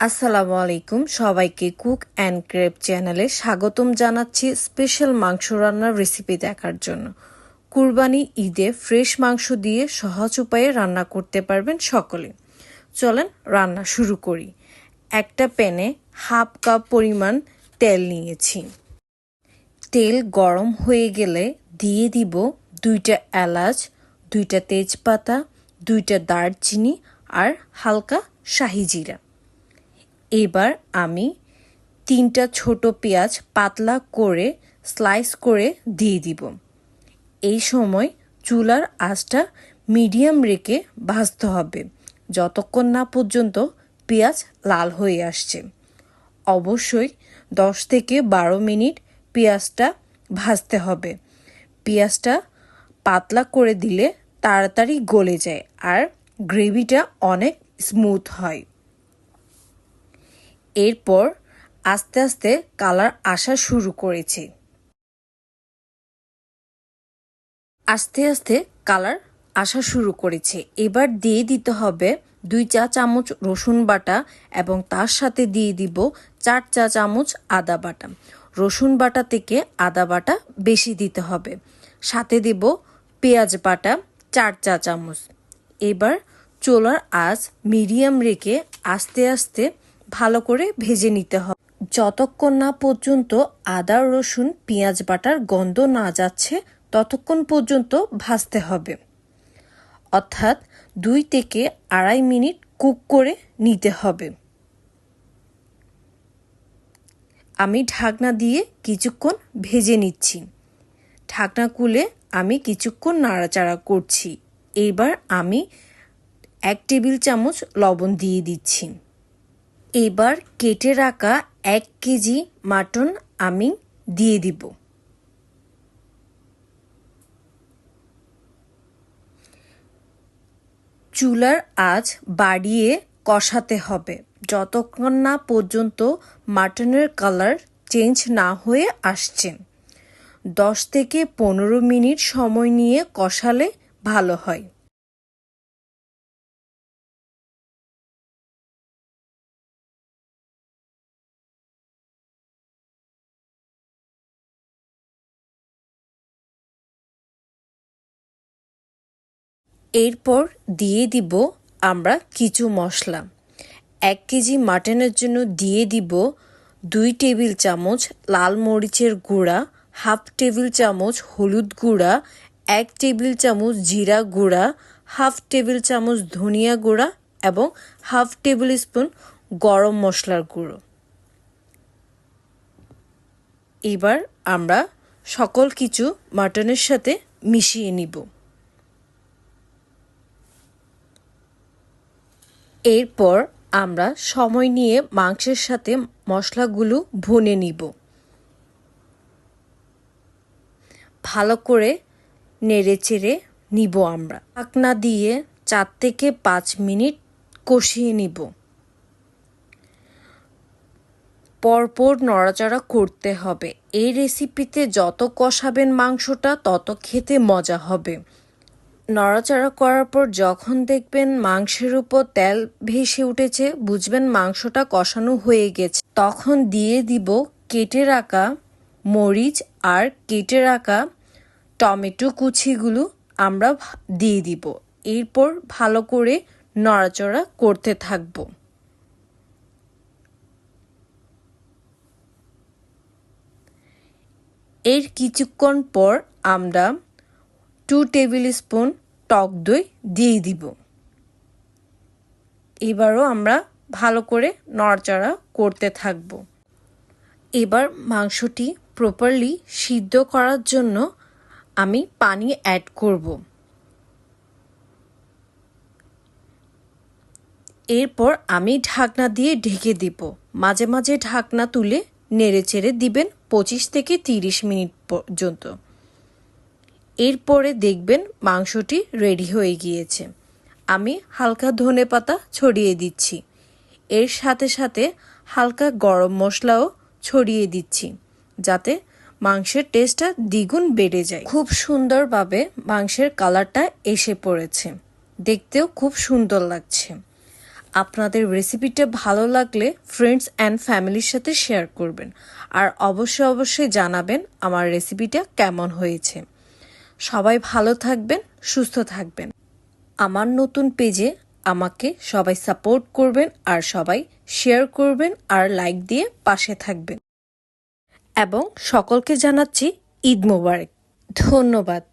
আসসালামু আলাইকুম, সবাইকে কুক অ্যান্ড ক্রেপ চ্যানেলে স্বাগতম জানাচ্ছি স্পেশাল মাংস রান্নার রেসিপি দেখার জন্য। কুরবানি ঈদে ফ্রেশ মাংস দিয়ে সহজ উপায়ে রান্না করতে পারবেন সকলে। চলেন রান্না শুরু করি। একটা প্যানে হাফ কাপ পরিমাণ তেল নিয়েছি। তেল গরম হয়ে গেলে দিয়ে দিব 2টা এলাচ, 2টা তেজপাতা, 2টা দারচিনি আর হালকা শাহি জিরা। এবার আমি 3টা ছোট পেঁয়াজ পাতলা করে স্লাইস করে দিয়ে দিব। এই সময় চুলার আঁচটা মিডিয়াম রেখে ভাজতে হবে যতক্ষণ না পর্যন্ত পেঁয়াজ লাল হয়ে আসছে। অবশ্যই 10 থেকে 12 মিনিট পেঁয়াজটা ভাজতে হবে। পেঁয়াজটা পাতলা করে দিলে তাড়াতাড়ি গলে যায় আর গ্রেভিটা অনেক স্মুথ হয়। এরপর আস্তে আস্তে কালার আসা শুরু করেছে। এবার দিয়ে দিতে হবে 2 চা চামচ রসুন বাটা এবং তার সাথে দিয়ে দিব 4 চা চামচ আদা বাটা। রসুন বাটা থেকে আদা বাটা বেশি দিতে হবে। সাথে দিব পেঁয়াজ বাটা 4 চা চামচ। এবার চুলার আঁচ মিডিয়াম রেখে আস্তে আস্তে ভালো করে ভেজে নিতে হবে যতক্ষণ না পর্যন্ত আদা রসুন পেঁয়াজ বাটার গন্ধ না যাচ্ছে ততক্ষণ পর্যন্ত ভাজতে হবে। অর্থাৎ 2 থেকে 2.5 মিনিট কুক করে নিতে হবে। আমি ঢাকনা দিয়ে কিছুক্ষণ ভেজে নিচ্ছি। ঢাকনা খুলে আমি কিছুক্ষণ নাড়াচাড়া করছি। এবার আমি 1 টেবিল চামচ লবণ দিয়ে দিচ্ছি। এবার কেটে রাখা 1 কেজি মাটন আমি দিয়ে দিব। চুলার আঁচ বাড়িয়ে কষাতে হবে যতক্ষণ না পর্যন্ত মাটনের কালার চেঞ্জ না হয়ে আসছে। 10 থেকে 15 মিনিট সময় নিয়ে কষালে ভালো হয়। এরপর দিয়ে দিব আমরা কিছু মশলা। 1 কেজি মাটনের জন্য দিয়ে দিব 2 টেবিল চামচ লাল মরিচের গুঁড়া, হাফ টেবিল চামচ হলুদ গুঁড়া, 1 টেবিল চামচ জিরা গুঁড়া, হাফ টেবিল চামচ ধনিয়া গুঁড়া এবং হাফ টেবিল স্পুন গরম মশলার গুঁড়ো। এবার আমরা সকল কিছু মাটনের সাথে মিশিয়ে নিব। এরপর আমরা সময় নিয়ে মাংসের সাথে মশলাগুলো ভুনে নিব। ভালো করে নেড়েচেড়ে নিব আমরা। ঢাকনা দিয়ে 4 থেকে 5 মিনিট কষিয়ে নিব। পরপর নড়াচড়া করতে হবে। এই রেসিপিতে যত কষাবেন মাংসটা তত খেতে মজা হবে। নড়াচড়া করার পর যখন দেখবেন মাংসের উপর তেল ভেসে উঠেছে বুঝবেন মাংসটা কষানো হয়ে গেছে। তখন দিয়ে দিব কেটে রাখা মরিচ আর কেটে রাখা টমেটো কুচিগুলো আমরা দিয়ে দিব। এরপর ভালো করে নড়াচড়া করতে থাকব। এর কিছুক্ষণ পর আমরা 2 টেবিল স্পুন টক দই দিয়ে দিব। এবারও আমরা ভালো করে নড়াচড়া করতে থাকব। এবার মাংসটি প্রপারলি সিদ্ধ করার জন্য আমি পানি অ্যাড করব। এরপর আমি ঢাকনা দিয়ে ঢেকে দিব। মাঝে মাঝে ঢাকনা তুলে নেড়েচেড়ে দিবেন 25 থেকে 30 মিনিট পর্যন্ত। এরপরে দেখবেন মাংসটি রেডি হয়ে গিয়েছে। আমি হালকা ধনেপাতা ছড়িয়ে দিচ্ছি। এর সাথে সাথে হালকা গরম মশলাও ছড়িয়ে দিচ্ছি যাতে মাংসের টেস্টটা দ্বিগুণ বেড়ে যায়। খুব সুন্দরভাবে মাংসের কালারটা এসে পড়েছে, দেখতেও খুব সুন্দর লাগছে। আপনাদের রেসিপিটা ভালো লাগলে ফ্রেন্ডস অ্যান্ড ফ্যামিলির সাথে শেয়ার করবেন। আর অবশ্যই জানাবেন আমার রেসিপিটা কেমন হয়েছে। সবাই ভালো থাকবেন, সুস্থ থাকবেন। আমার নতুন পেজে আমাকে সবাই সাপোর্ট করবেন আর সবাই শেয়ার করবেন আর লাইক দিয়ে পাশে থাকবেন। এবং সকলকে জানাচ্ছি ঈদ মোবারক। ধন্যবাদ।